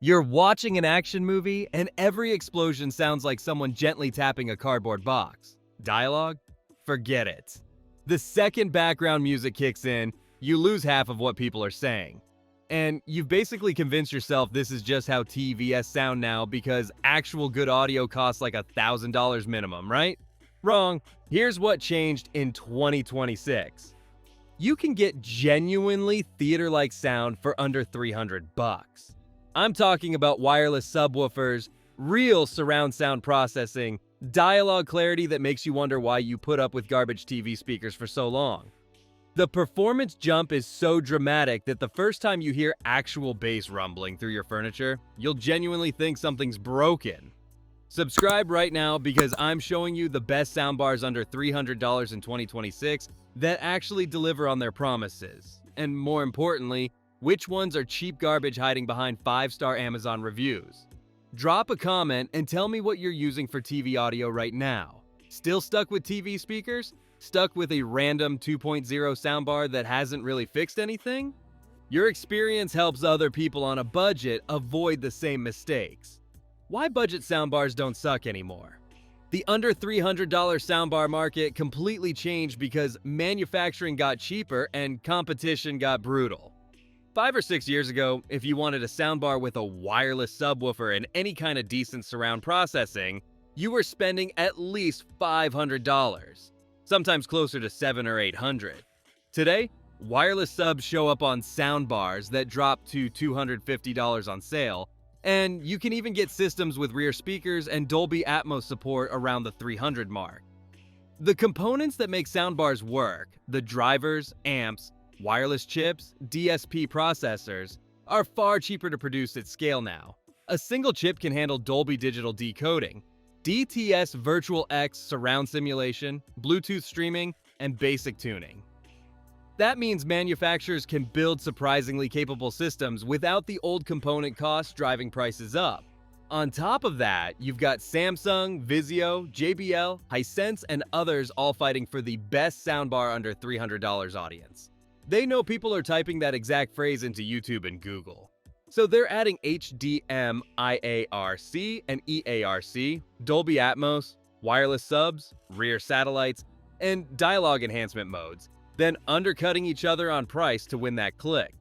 You're watching an action movie, and every explosion sounds like someone gently tapping a cardboard box. Dialogue? Forget it. The second background music kicks in, you lose half of what people are saying. And you've basically convinced yourself this is just how TVs sound now because actual good audio costs like $1,000 minimum, right? Wrong. Here's what changed in 2026. You can get genuinely theater-like sound for under $300. I'm talking about wireless subwoofers, real surround sound processing, dialogue clarity that makes you wonder why you put up with garbage TV speakers for so long. The performance jump is so dramatic that the first time you hear actual bass rumbling through your furniture, you'll genuinely think something's broken. Subscribe right now because I'm showing you the best soundbars under $300 in 2026 that actually deliver on their promises. And more importantly, which ones are cheap garbage hiding behind 5-star Amazon reviews? Drop a comment and tell me what you're using for TV audio right now. Still stuck with TV speakers? Stuck with a random 2.0 soundbar that hasn't really fixed anything? Your experience helps other people on a budget avoid the same mistakes. Why budget soundbars don't suck anymore? The under $300 soundbar market completely changed because manufacturing got cheaper and competition got brutal. 5 or 6 years ago, if you wanted a soundbar with a wireless subwoofer and any kind of decent surround processing, you were spending at least $500, sometimes closer to $700 or $800. Today, wireless subs show up on soundbars that drop to $250 on sale, and you can even get systems with rear speakers and Dolby Atmos support around the $300 mark. The components that make soundbars work, the drivers, amps, wireless chips, DSP processors, are far cheaper to produce at scale now. A single chip can handle Dolby Digital decoding, DTS Virtual X surround simulation, Bluetooth streaming, and basic tuning. That means manufacturers can build surprisingly capable systems without the old component costs driving prices up. On top of that, you've got Samsung, Vizio, JBL, Hisense, and others all fighting for the best soundbar under $300 audience. They know people are typing that exact phrase into YouTube and Google. So they're adding HDMI IARC and EARC, Dolby Atmos, wireless subs, rear satellites, and dialogue enhancement modes, then undercutting each other on price to win that click.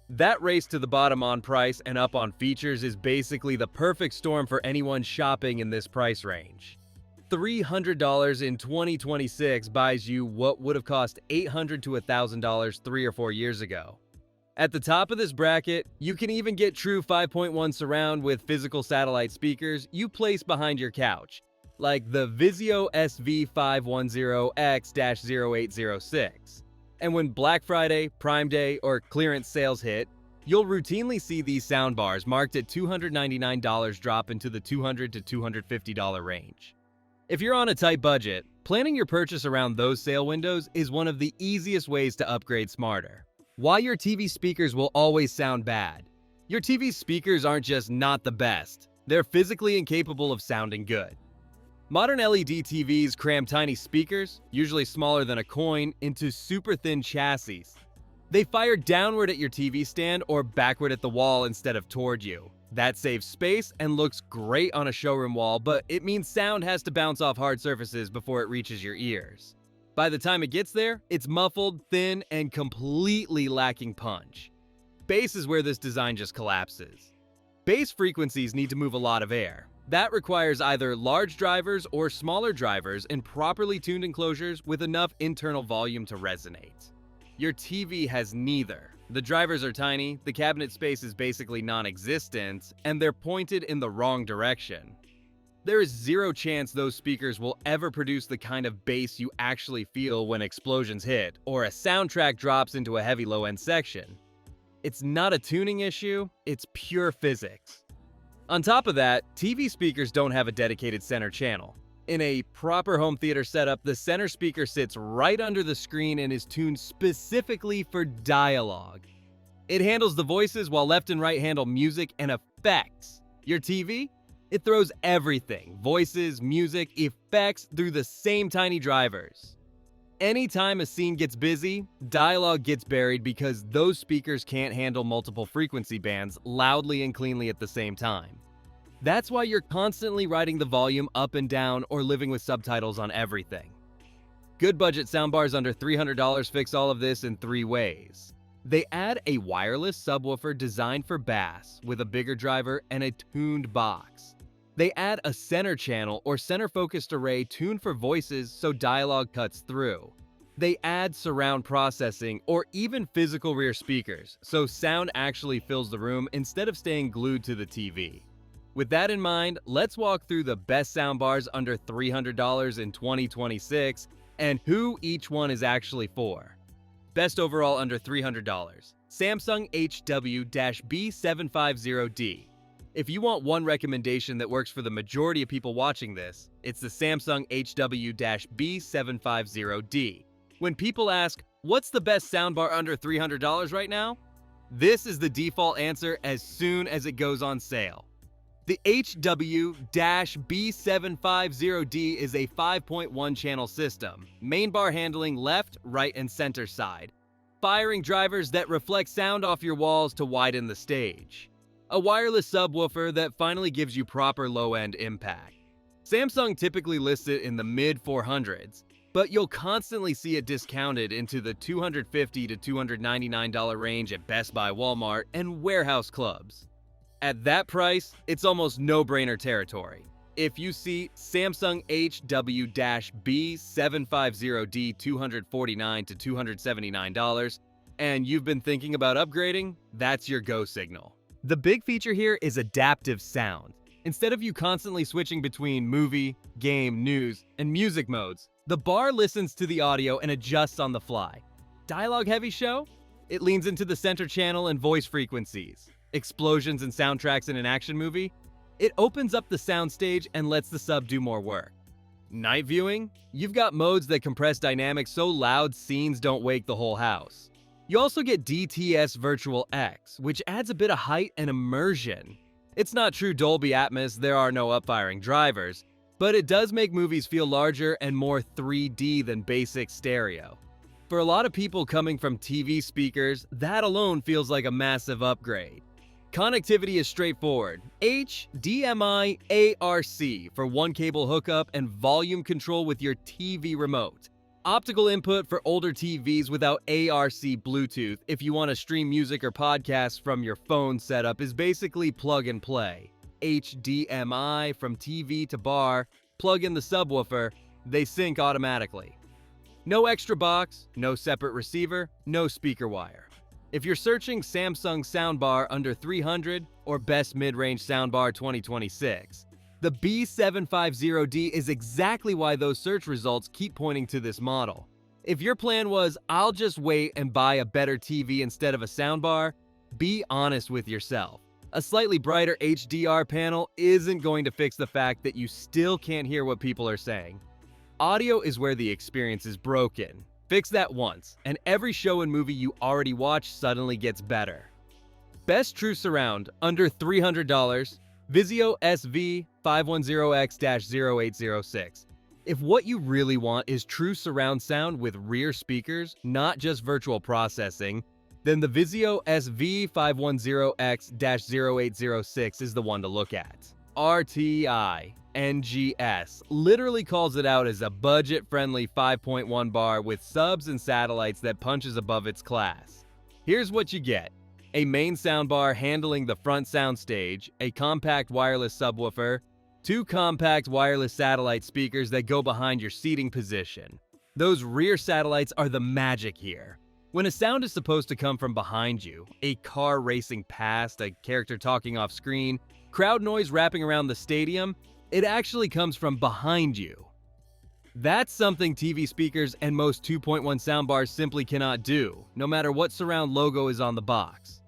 That race to the bottom on price and up on features is basically the perfect storm for anyone shopping in this price range. $300 in 2026 buys you what would have cost $800 to $1,000 3 or 4 years ago. At the top of this bracket, you can even get true 5.1 surround with physical satellite speakers you place behind your couch, like the Vizio SV510X-806. And when Black Friday, Prime Day, or clearance sales hit, you'll routinely see these soundbars marked at $299 drop into the $200 to $250 range. If you're on a tight budget, planning your purchase around those sale windows is one of the easiest ways to upgrade smarter. Why your TV speakers will always sound bad. Your TV speakers aren't just not the best, they're physically incapable of sounding good. Modern LED TVs cram tiny speakers, usually smaller than a coin, into super thin chassis. They fire downward at your TV stand or backward at the wall instead of toward you. That saves space and looks great on a showroom wall, but it means sound has to bounce off hard surfaces before it reaches your ears. By the time it gets there, it's muffled, thin, and completely lacking punch. Bass is where this design just collapses. Bass frequencies need to move a lot of air. That requires either large drivers or smaller drivers in properly tuned enclosures with enough internal volume to resonate. Your TV has neither. The drivers are tiny, the cabinet space is basically non-existent, and they're pointed in the wrong direction. There is zero chance those speakers will ever produce the kind of bass you actually feel when explosions hit, or a soundtrack drops into a heavy low-end section. It's not a tuning issue, it's pure physics. On top of that, TV speakers don't have a dedicated center channel. In a proper home theater setup, the center speaker sits right under the screen and is tuned specifically for dialogue. It handles the voices while left and right handle music and effects. Your TV? It throws everything, voices, music, effects, through the same tiny drivers. Anytime a scene gets busy, dialogue gets buried because those speakers can't handle multiple frequency bands loudly and cleanly at the same time. That's why you're constantly writing the volume up and down or living with subtitles on everything. Good budget soundbars under $300 fix all of this in 3 ways. They add a wireless subwoofer designed for bass with a bigger driver and a tuned box. They add a center channel or center-focused array tuned for voices so dialogue cuts through. They add surround processing or even physical rear speakers so sound actually fills the room instead of staying glued to the TV. With that in mind, let's walk through the best soundbars under $300 in 2026 and who each one is actually for. Best overall under $300, Samsung HW-B750D. If you want one recommendation that works for the majority of people watching this, it's the Samsung HW-B750D. When people ask, what's the best soundbar under $300 right now? This is the default answer as soon as it goes on sale. The HW-B750D is a 5.1 channel system, main bar handling left, right, and center side, firing drivers that reflect sound off your walls to widen the stage, a wireless subwoofer that finally gives you proper low-end impact. Samsung typically lists it in the mid-400s, but you'll constantly see it discounted into the $250 to $299 range at Best Buy, Walmart, and warehouse clubs. At that price, it's almost no-brainer territory. If you see Samsung HW-B750D $249 to $279 and you've been thinking about upgrading, that's your go signal. The big feature here is adaptive sound. Instead of you constantly switching between movie, game, news, and music modes, the bar listens to the audio and adjusts on the fly. Dialogue-heavy show? It leans into the center channel and voice frequencies. Explosions and soundtracks in an action movie? It opens up the soundstage and lets the sub do more work. Night viewing? You've got modes that compress dynamics so loud scenes don't wake the whole house. You also get DTS Virtual X, which adds a bit of height and immersion. It's not true Dolby Atmos, there are no upfiring drivers, but it does make movies feel larger and more 3D than basic stereo. For a lot of people coming from TV speakers, that alone feels like a massive upgrade. Connectivity is straightforward. HDMI ARC for one cable hookup and volume control with your TV remote. Optical input for older TVs without ARC Bluetooth if you want to stream music or podcasts from your phone setup is basically plug and play. HDMI from TV to bar, plug in the subwoofer, they sync automatically. No extra box, no separate receiver, no speaker wire. If you're searching Samsung soundbar under $300 or best mid-range soundbar 2026, the B750D is exactly why those search results keep pointing to this model. If your plan was, I'll just wait and buy a better TV instead of a soundbar, be honest with yourself. A slightly brighter HDR panel isn't going to fix the fact that you still can't hear what people are saying. Audio is where the experience is broken. Fix that once, and every show and movie you already watch suddenly gets better. Best True Surround under $300, Vizio SV510X-806. If what you really want is true surround sound with rear speakers, not just virtual processing, then the Vizio SV510X-806 is the one to look at. RTI NGS literally calls it out as a budget-friendly 5.1 bar with subs and satellites that punches above its class. Here's what you get. A main soundbar handling the front soundstage, a compact wireless subwoofer, 2 compact wireless satellite speakers that go behind your seating position. Those rear satellites are the magic here. When a sound is supposed to come from behind you, a car racing past, a character talking off screen, crowd noise wrapping around the stadium, it actually comes from behind you. That's something TV speakers and most 2.1 soundbars simply cannot do, no matter what surround logo is on the box.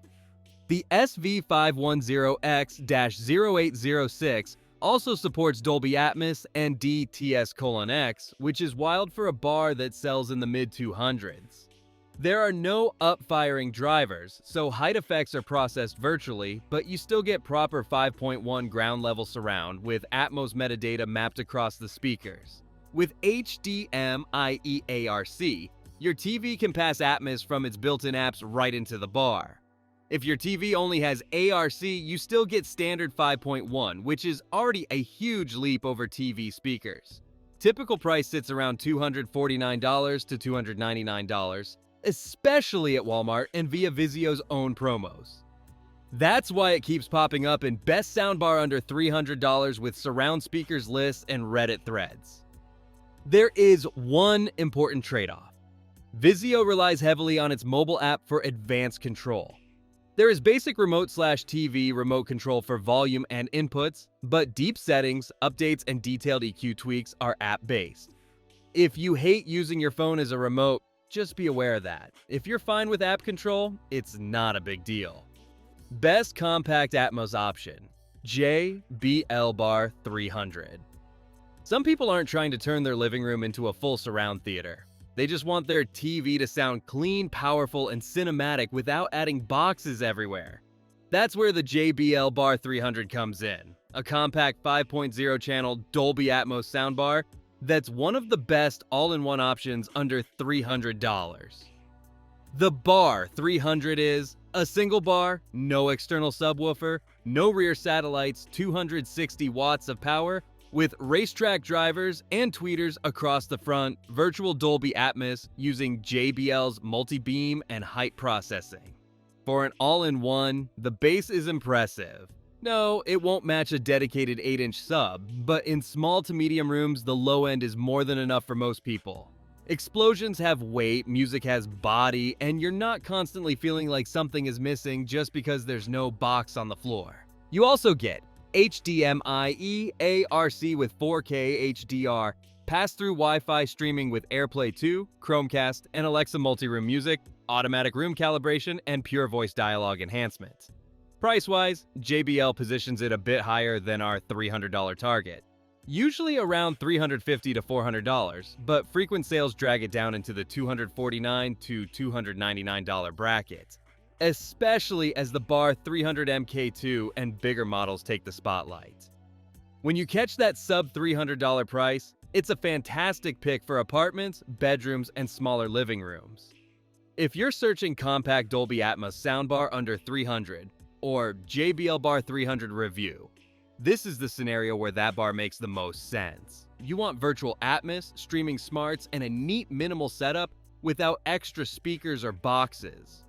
The SV510X-806 also supports Dolby Atmos and DTS:*X, which is wild for a bar that sells in the mid-200s. There are no up-firing drivers, so height effects are processed virtually, but you still get proper 5.1 ground-level surround with Atmos metadata mapped across the speakers. With HDMI ARC, your TV can pass Atmos from its built-in apps right into the bar. If your TV only has ARC, you still get standard 5.1, which is already a huge leap over TV speakers. Typical price sits around $249 to $299, especially at Walmart and via Vizio's own promos. That's why it keeps popping up in best soundbar under $300 with surround speakers lists and Reddit threads. There is one important trade-off. Vizio relies heavily on its mobile app for advanced control. There is basic remote/TV remote control for volume and inputs, but deep settings, updates, and detailed EQ tweaks are app-based. If you hate using your phone as a remote, just be aware of that. If you're fine with app control, it's not a big deal. Best compact Atmos option, JBL Bar 300. Some people aren't trying to turn their living room into a full surround theater. They just want their TV to sound clean, powerful, and cinematic without adding boxes everywhere. That's where the JBL Bar 300 comes in, a compact 5.0 channel Dolby Atmos soundbar that's one of the best all-in-one options under $300. The Bar 300 is a single bar, no external subwoofer, no rear satellites, 260 watts of power, with racetrack drivers and tweeters across the front, virtual Dolby Atmos using JBL's multi-beam and height processing. For an all-in-one, the bass is impressive. No, it won't match a dedicated 8-inch sub, but in small to medium rooms, the low end is more than enough for most people. Explosions have weight, music has body, and you're not constantly feeling like something is missing just because there's no box on the floor. You also get HDMI ARC with 4K HDR, pass-through Wi-Fi streaming with AirPlay 2, Chromecast, and Alexa multi-room music, automatic room calibration, and pure voice dialogue enhancement. Price-wise, JBL positions it a bit higher than our $300 target. Usually around $350 to $400, but frequent sales drag it down into the $249 to $299 bracket, especially as the Bar 300 MK2 and bigger models take the spotlight. When you catch that sub-$300 price, it's a fantastic pick for apartments, bedrooms, and smaller living rooms. If you're searching compact Dolby Atmos soundbar under $300 or JBL Bar 300 review, this is the scenario where that bar makes the most sense. You want virtual Atmos, streaming smarts, and a neat minimal setup without extra speakers or boxes.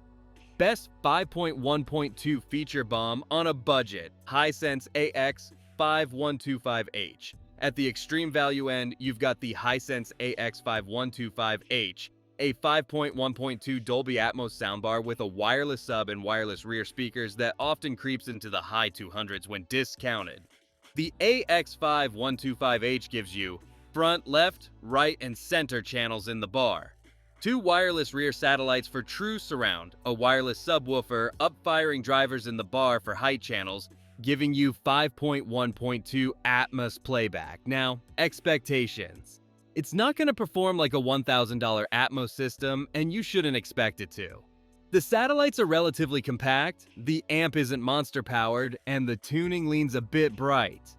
Best 5.1.2 feature bomb on a budget, Hisense AX5125H. At the extreme value end, you've got the Hisense AX5125H, a 5.1.2 Dolby Atmos soundbar with a wireless sub and wireless rear speakers that often creeps into the high 200s when discounted. The AX5125H gives you front, left, right, and center channels in the bar, 2 wireless rear satellites for true surround, a wireless subwoofer, up-firing drivers in the bar for height channels, giving you 5.1.2 Atmos playback. Now, expectations. It's not going to perform like a $1,000 Atmos system, and you shouldn't expect it to. The satellites are relatively compact, the amp isn't monster-powered, and the tuning leans a bit bright.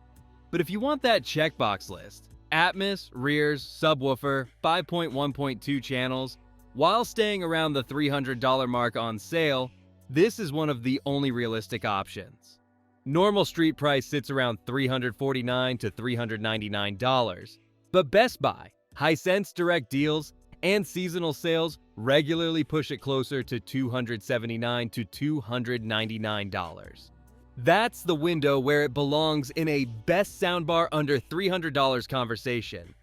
But if you want that checkbox list, Atmos, rears, subwoofer, 5.1.2 channels, while staying around the $300 mark on sale, this is one of the only realistic options. Normal street price sits around $349 to $399. But Best Buy, Hisense direct deals, and seasonal sales regularly push it closer to $279 to $299. That's the window where it belongs in a best soundbar under $300 conversation.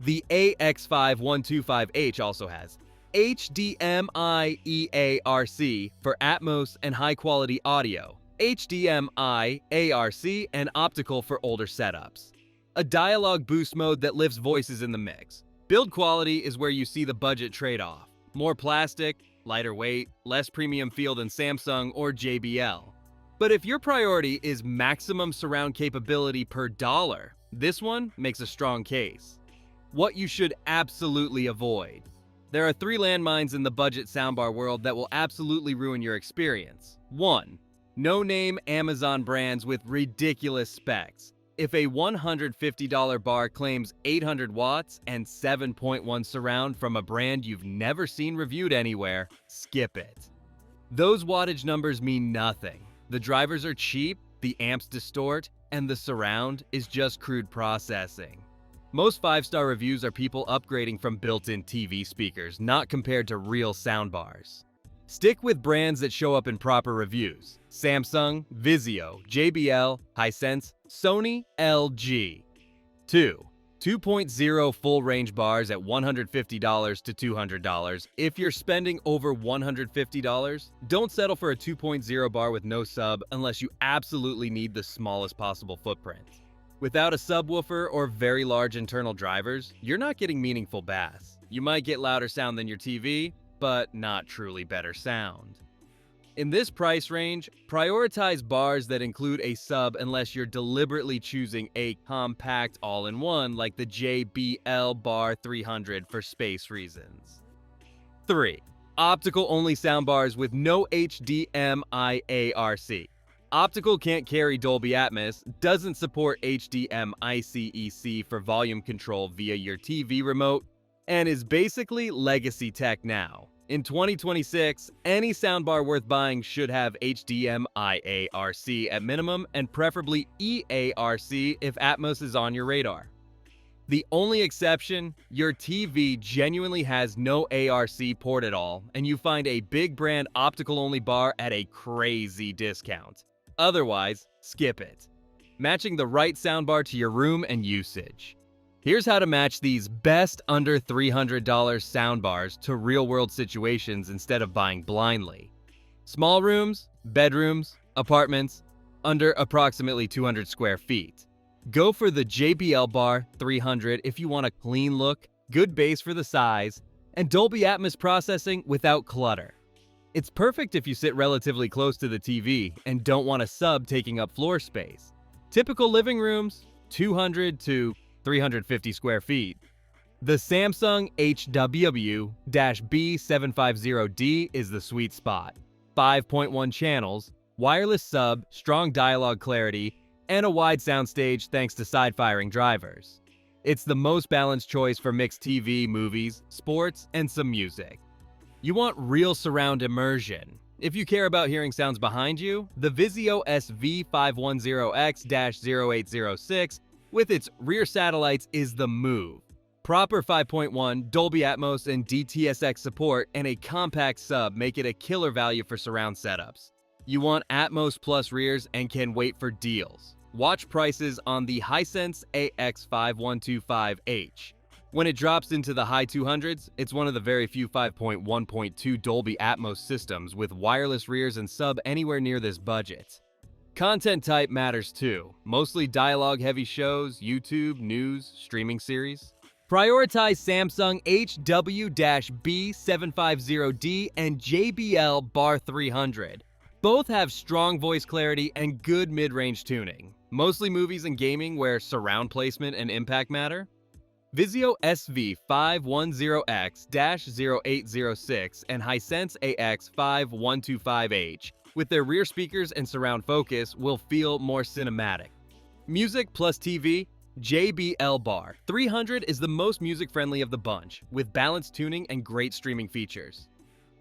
The AX5125H also has HDMI ARC for Atmos and high-quality audio, HDMI ARC and optical for older setups, a dialogue boost mode that lifts voices in the mix. Build quality is where you see the budget trade-off. More plastic, lighter weight, less premium feel than Samsung or JBL. But if your priority is maximum surround capability per dollar, this one makes a strong case. What you should absolutely avoid. There are 3 landmines in the budget soundbar world that will absolutely ruin your experience. 1. No-name Amazon brands with ridiculous specs. If a $150 bar claims 800 watts and 7.1 surround from a brand you've never seen reviewed anywhere, skip it. Those wattage numbers mean nothing. The drivers are cheap, the amps distort, and the surround is just crude processing. Most 5-star reviews are people upgrading from built-in TV speakers, not compared to real soundbars. Stick with brands that show up in proper reviews: Samsung, Vizio, JBL, Hisense, Sony, LG. 2. 2.0 full-range bars at $150 to $200. If you're spending over $150, don't settle for a 2.0 bar with no sub unless you absolutely need the smallest possible footprint. Without a subwoofer or very large internal drivers, you're not getting meaningful bass. You might get louder sound than your TV, but not truly better sound. In this price range, prioritize bars that include a sub unless you're deliberately choosing a compact all-in-one like the JBL Bar 300 for space reasons. 3. Optical-only soundbars with no HDMI ARC. Optical can't carry Dolby Atmos, doesn't support HDMI CEC for volume control via your TV remote, and is basically legacy tech now. In 2026, any soundbar worth buying should have HDMI ARC at minimum and preferably EARC if Atmos is on your radar. The only exception, your TV genuinely has no ARC port at all and you find a big brand optical-only bar at a crazy discount. Otherwise, skip it. Matching the right soundbar to your room and usage. Here's how to match these best under $300 soundbars to real-world situations instead of buying blindly. Small rooms, bedrooms, apartments, under approximately 200 square feet. Go for the JBL Bar 300 if you want a clean look, good bass for the size, and Dolby Atmos processing without clutter. It's perfect if you sit relatively close to the TV and don't want a sub taking up floor space. Typical living rooms, 200 to 350 square feet. The Samsung HW-B750D is the sweet spot. 5.1 channels, wireless sub, strong dialogue clarity, and a wide soundstage thanks to side-firing drivers. It's the most balanced choice for mixed TV, movies, sports, and some music. You want real surround immersion. If you care about hearing sounds behind you, the Vizio SV510X-806 with its rear satellites is the move. Proper 5.1, Dolby Atmos and DTS:X support and a compact sub make it a killer value for surround setups. You want Atmos plus rears and can wait for deals. Watch prices on the Hisense AX5125H. When it drops into the high 200s, it's one of the very few 5.1.2 Dolby Atmos systems with wireless rears and sub anywhere near this budget. Content type matters too, mostly dialogue-heavy shows, YouTube, news, streaming series. Prioritize Samsung HW-B750D and JBL Bar 300. Both have strong voice clarity and good mid-range tuning, mostly movies and gaming where surround placement and impact matter. Vizio SV510X-806 and Hisense AX5125H with their rear speakers and surround focus will feel more cinematic. Music plus TV, JBL Bar 300 is the most music-friendly of the bunch, with balanced tuning and great streaming features.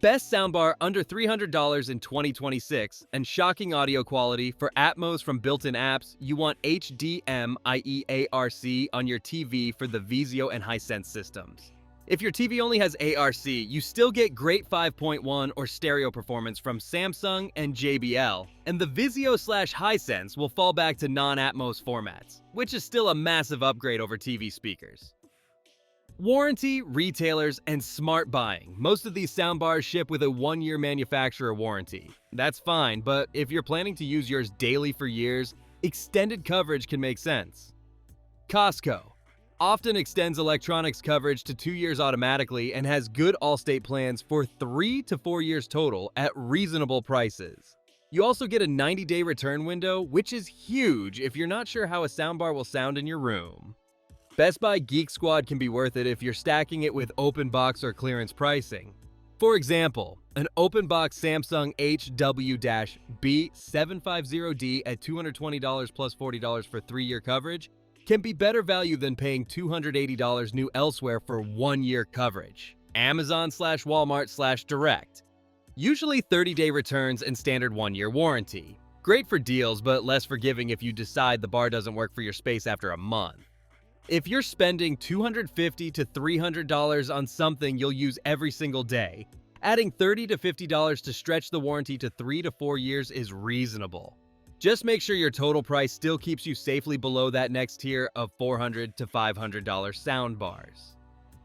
Best soundbar under $300 in 2026 and shocking audio quality for Atmos from built-in apps, you want HDMI ARC on your TV for the Vizio and Hisense systems. If your TV only has ARC, you still get great 5.1 or stereo performance from Samsung and JBL, and the Vizio/Hisense will fall back to non-Atmos formats, which is still a massive upgrade over TV speakers. Warranty, retailers, and smart buying. Most of these soundbars ship with a 1-year manufacturer warranty. That's fine, but if you're planning to use yours daily for years, extended coverage can make sense. Costco often extends electronics coverage to 2 years automatically and has good Allstate plans for 3 to 4 years total at reasonable prices. You also get a 90-day return window, which is huge if you're not sure how a soundbar will sound in your room. Best Buy Geek Squad can be worth it if you're stacking it with open box or clearance pricing. For example, an open-box Samsung HW-B750D at $220 plus $40 for 3-year coverage can be better value than paying $280 new elsewhere for 1-year coverage. Amazon/Walmart/Direct. Usually 30-day returns and standard 1-year warranty. Great for deals, but less forgiving if you decide the bar doesn't work for your space after a month. If you're spending $250 to $300 on something you'll use every single day, adding $30 to $50 to stretch the warranty to 3 to 4 years is reasonable. Just make sure your total price still keeps you safely below that next tier of $400 to $500 sound bars.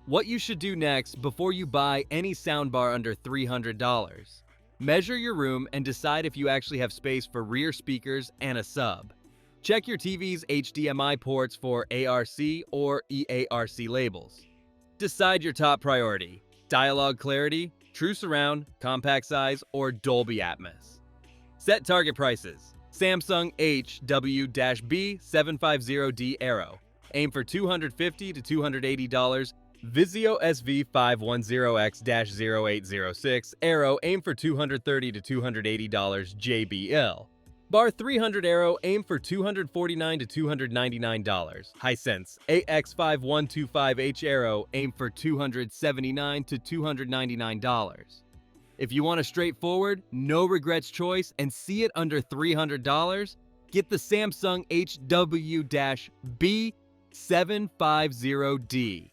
What you should do next before you buy any soundbar under $300. Measure your room and decide if you actually have space for rear speakers and a sub. Check your TV's HDMI ports for ARC or EARC labels. Decide your top priority: dialogue clarity, true surround, compact size, or Dolby Atmos. Set target prices. Samsung HW-B750D Aero. Aim for $250 to $280. Vizio SV510X-806 Aero. Aim for $230 to $280. JBL Bar 300 Aero. Aim for $249 to $299. Hisense AX5125H Aero. Aim for $279 to $299. If you want a straightforward, no regrets choice and see it under $300, get the Samsung HW-B750D.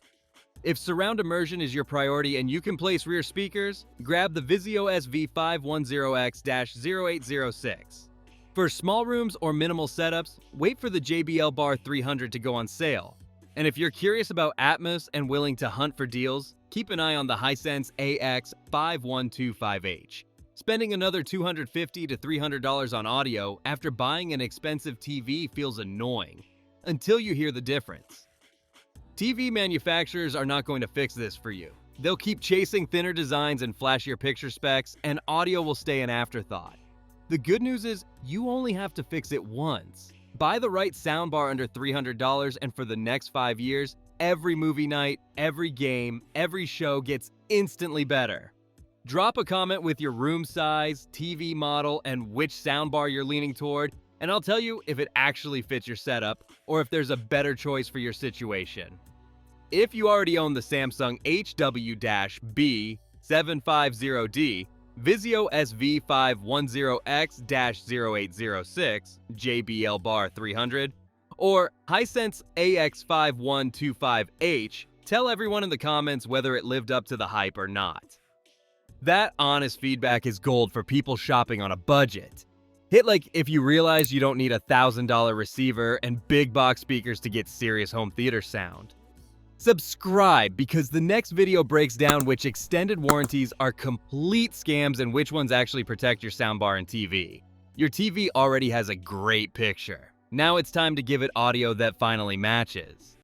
If surround immersion is your priority and you can place rear speakers, grab the Vizio SV510X-806. For small rooms or minimal setups, wait for the JBL Bar 300 to go on sale. And if you're curious about Atmos and willing to hunt for deals, keep an eye on the Hisense AX5125H. Spending another $250 to $300 on audio after buying an expensive TV feels annoying, until you hear the difference. TV manufacturers are not going to fix this for you. They'll keep chasing thinner designs and flashier picture specs, and audio will stay an afterthought. The good news is, you only have to fix it once. Buy the right soundbar under $300 and for the next 5 years, every movie night, every game, every show gets instantly better. Drop a comment with your room size, TV model, and which soundbar you're leaning toward, and I'll tell you if it actually fits your setup or if there's a better choice for your situation. If you already own the Samsung HW-B750D, Vizio SV510X-806, JBL Bar 300, or Hisense AX5125H, tell everyone in the comments whether it lived up to the hype or not. That honest feedback is gold for people shopping on a budget. Hit like if you realize you don't need a $1,000 receiver and big box speakers to get serious home theater sound. Subscribe because the next video breaks down which extended warranties are complete scams and which ones actually protect your soundbar and TV. Your TV already has a great picture. Now it's time to give it audio that finally matches.